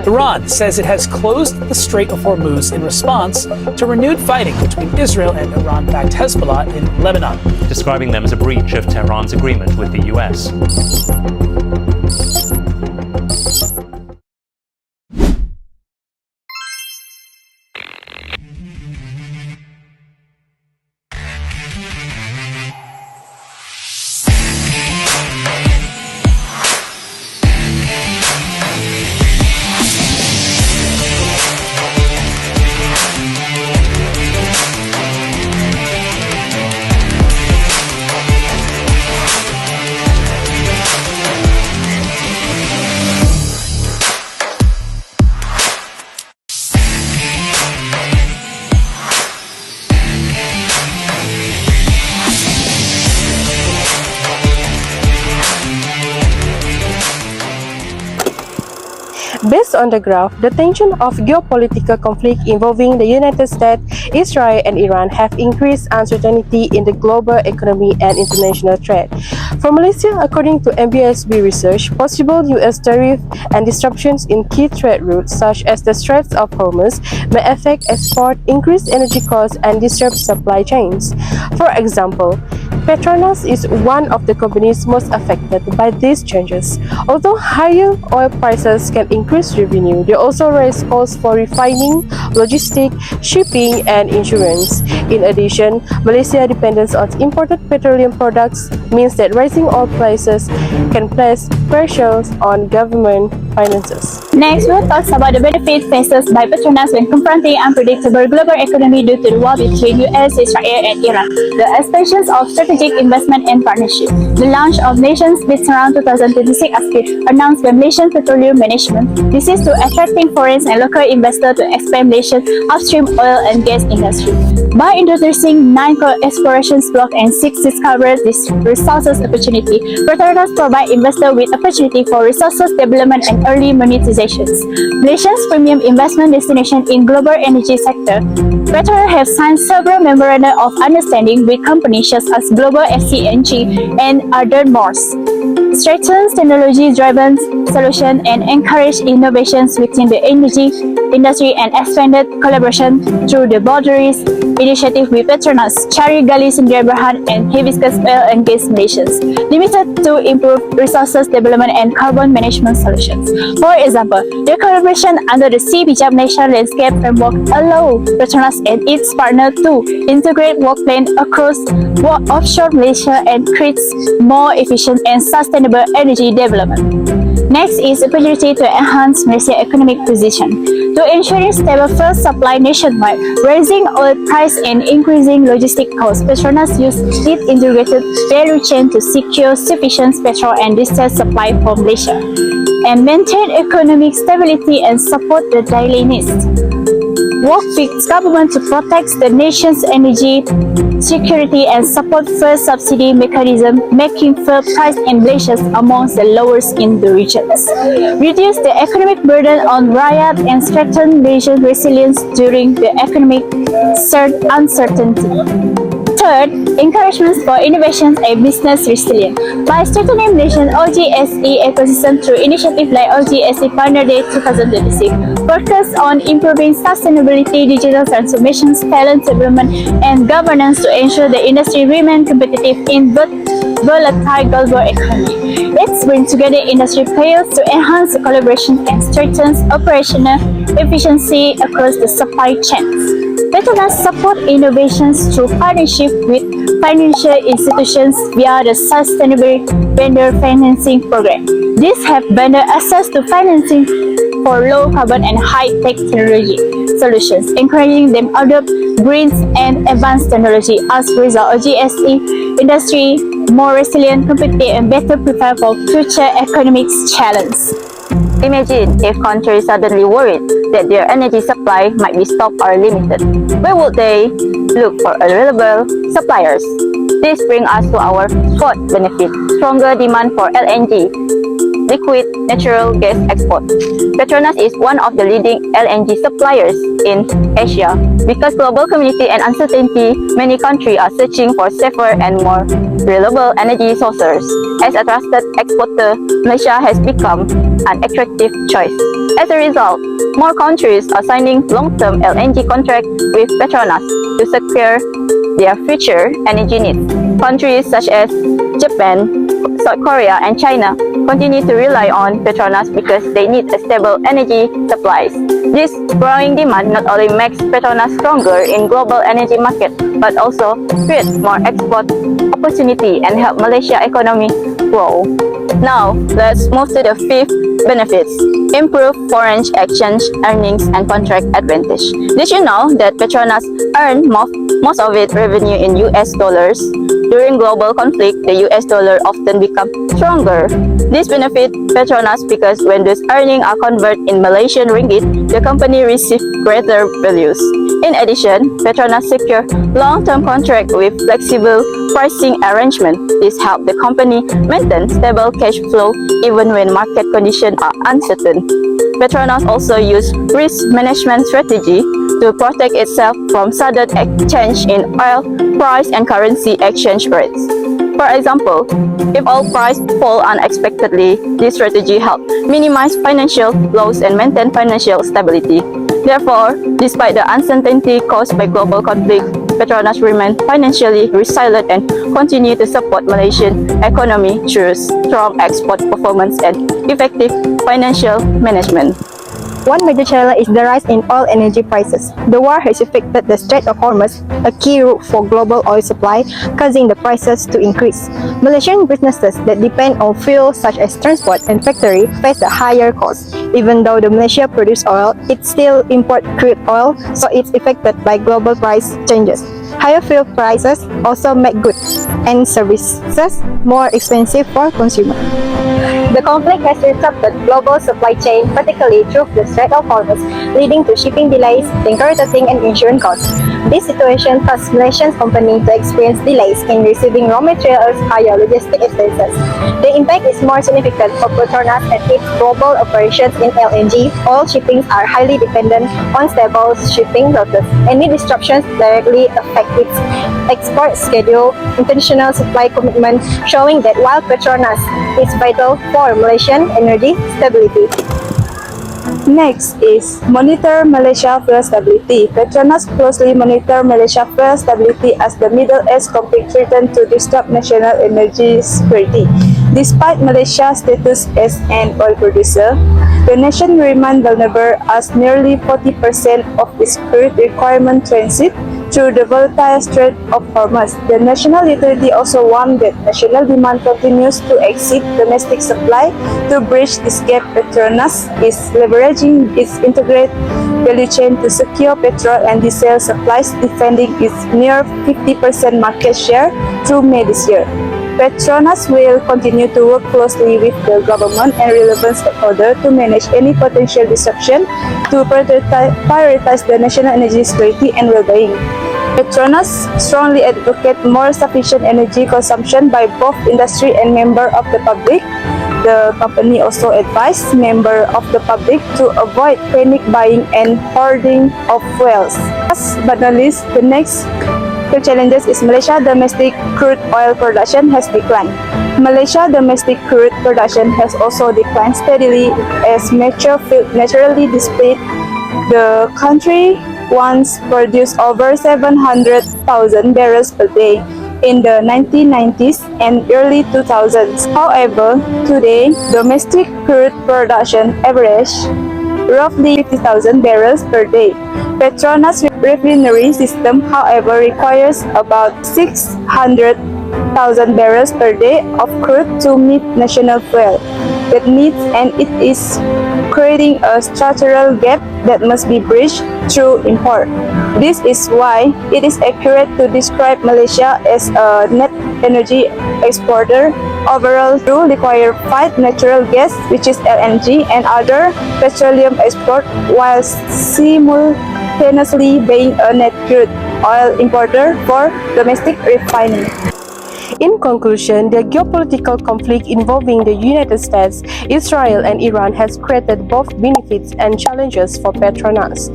Iran says it has closed the Strait of Hormuz in response to renewed fighting between Israel and Iran-backed Hezbollah in Lebanon, describing them as a breach of Tehran's agreement with the US. Based on the graph, the tension of geopolitical conflict involving the United States, Israel, and Iran have increased uncertainty in the global economy and international trade. For Malaysia, according to MBSB research, possible US tariff and disruptions in key trade routes such as the Straits of Hormuz may affect export, increase energy costs, and disrupt supply chains. For example, Petronas is one of the companies most affected by these changes. Although higher oil prices can increase revenue, they also raise costs for refining, logistics, shipping, and insurance. In addition, Malaysia's dependence on imported petroleum products means that rising oil prices can place pressures on government finances. Next, we'll talk about the benefits faced by Petronas when confronting unpredictable global economy due to the war between US, Israel, and Iran. The expansion of strategic investment and partnership. The launch of Nations Business Round 2026 ASPID announced by Malaysian Petroleum Management. This is to attracting foreign and local investors to expand Malaysia's upstream oil and gas industry. By introducing 9 exploration blocks and 6 discovered resources opportunity, Petronas provide investors with opportunity for resources development and early monetizations. Malaysia's premium investment destination in global energy sector, Petronas have signed several memoranda of understanding with companies such as Global FCNG and other more. Strengthens technology-driven solutions and encourage innovations within the energy industry and expanded collaboration through the Boundaries Initiative with Petronas, Cari Gali Sendirian Berhad, and Hibiscus Oil and Gas Nations, limited to improve resources development and carbon management solutions. For example, the collaboration under the Sea Bijak Malaysia Landscape Framework allows Petronas and its partner to integrate work plan across offshore Malaysia and create more efficient and sustainable energy development. Next is opportunity to enhance Malaysia's economic position. To ensure stable fuel supply nationwide, raising oil price and increasing logistic costs, Petronas use its integrated value chain to secure sufficient petrol and diesel supply for Malaysia and maintain economic stability and support the daily needs. Work with government to protect the nation's energy security and support fuel subsidy mechanism, making fuel price in Malaysia amongst the lowest in the regions. Reduce the economic burden on rakyat and strengthen Malaysian resilience during the economic uncertainty. Third, encouragements for innovation and business resilience. By strengthening Malaysian OGSE ecosystem through initiatives like OGSE Partner Day 2026, focus on improving sustainability, digital transformations, talent development, and governance to ensure the industry remains competitive in volatile global economy. Let's bring together industry players to enhance collaboration and strengthen operational efficiency across the supply chains. Petronas support innovations through partnership with financial institutions via the Sustainable Vendor Financing Program. These have vendor access to financing for low carbon and high-tech technology solutions, encouraging them to adopt green and advanced technology. As a result, OGSE industry more resilient, competitive, and better prepared for future economic challenges. Imagine if countries suddenly worried that their energy supply might be stopped or limited. Where would they look for reliable suppliers? This brings us to our fourth benefit, stronger demand for LNG. liquid natural gas export. Petronas is one of the leading LNG suppliers in Asia. Because global community and uncertainty, many countries are searching for safer and more reliable energy sources. As a trusted exporter, Malaysia has become an attractive choice. As a result, more countries are signing long-term LNG contracts with Petronas to secure their future energy needs. Countries such as Japan, South Korea, and China continue to rely on Petronas because they need a stable energy supplies. This growing demand not only makes Petronas stronger in global energy market, but also creates more export opportunity and help Malaysia economy grow. Now, let's move to the fifth benefits. Improve foreign exchange earnings and contract advantage. Did you know that Petronas earn most of its revenue in US dollars? During global conflict, the US dollar often becomes stronger. This benefits Petronas because when those earnings are converted in Malaysian ringgit, the company receives greater values. In addition, Petronas secure long-term contract with flexible pricing arrangement. This helps the company maintain stable cash flow even when market conditions are uncertain. Petronas also use risk management strategy to protect itself from sudden change in oil price and currency exchange rates. For example, if oil price fall unexpectedly, this strategy helps minimize financial loss and maintain financial stability. Therefore, despite the uncertainty caused by global conflict, Petronas remain financially resilient and continue to support Malaysian economy through strong export performance and effective financial management. One major challenge is the rise in oil energy prices. The war has affected the Strait of Hormuz, a key route for global oil supply, causing the prices to increase. Malaysian businesses that depend on fuel such as transport and factory face a higher cost. Even though the Malaysia produce oil, it still import crude oil, so it's affected by global price changes. Higher fuel prices also make goods and services more expensive for consumers. The conflict has disrupted global supply chain, particularly through the Strait of Hormuz, leading to shipping delays, tanker routing, and insurance costs. This situation caused Malaysian companies to experience delays in receiving raw materials, higher logistic expenses. The impact is more significant for Petronas and its global operations in LNG. All shippings are highly dependent on stable shipping routes. Any disruptions directly affect its export schedule, international supply commitment, showing that while Petronas is vital for Malaysian energy stability. Next is monitor Malaysia fuel stability. Petronas closely monitor Malaysia fuel stability as the Middle East conflict threatens to disrupt national energy security. Despite Malaysia's status as an oil producer, the nation remains vulnerable as nearly 40% of its crude requirement transit through the volatile Strait of Hormuz. The national utility also warned that national demand continues to exceed domestic supply. To bridge this gap, Petronas is leveraging its integrated value chain to secure petrol and diesel supplies, defending its near 50% market share through May this year. Petronas will continue to work closely with the government and relevant stakeholders to manage any potential disruption to prioritize the national energy security and well-being. Petronas strongly advocates more sufficient energy consumption by both industry and members of the public. The company also advised members of the public to avoid panic buying and hoarding of fuels. Last but not least, the next challenges is Malaysia domestic crude oil production has declined. Malaysia domestic crude production has also declined steadily as mature field naturally depleted. The country once produced over 700,000 barrels per day in the 1990s and early 2000s. However, today, domestic crude production average roughly 50,000 barrels per day. Petronas refinery system, however, requires about 600,000 barrels per day of crude to meet national fuel that needs, and it is creating a structural gap that must be bridged through import. This is why it is accurate to describe Malaysia as a net energy exporter. Overall, to require 5 natural gas, which is LNG, and other petroleum export, while simultaneously being a net crude oil importer for domestic refining. In conclusion, the geopolitical conflict involving the United States, Israel, and Iran has created both benefits and challenges for Petronas.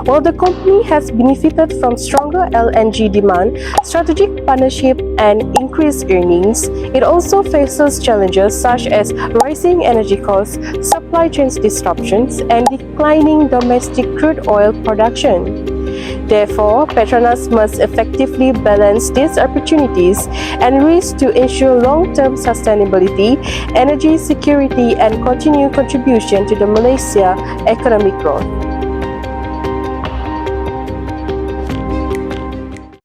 While the company has benefited from stronger LNG demand, strategic partnership, and increased earnings, it also faces challenges such as rising energy costs, supply chain disruptions, and declining domestic crude oil production. Therefore, Petronas must effectively balance these opportunities and risks to ensure long-term sustainability, energy security, and continued contribution to the Malaysia economic growth.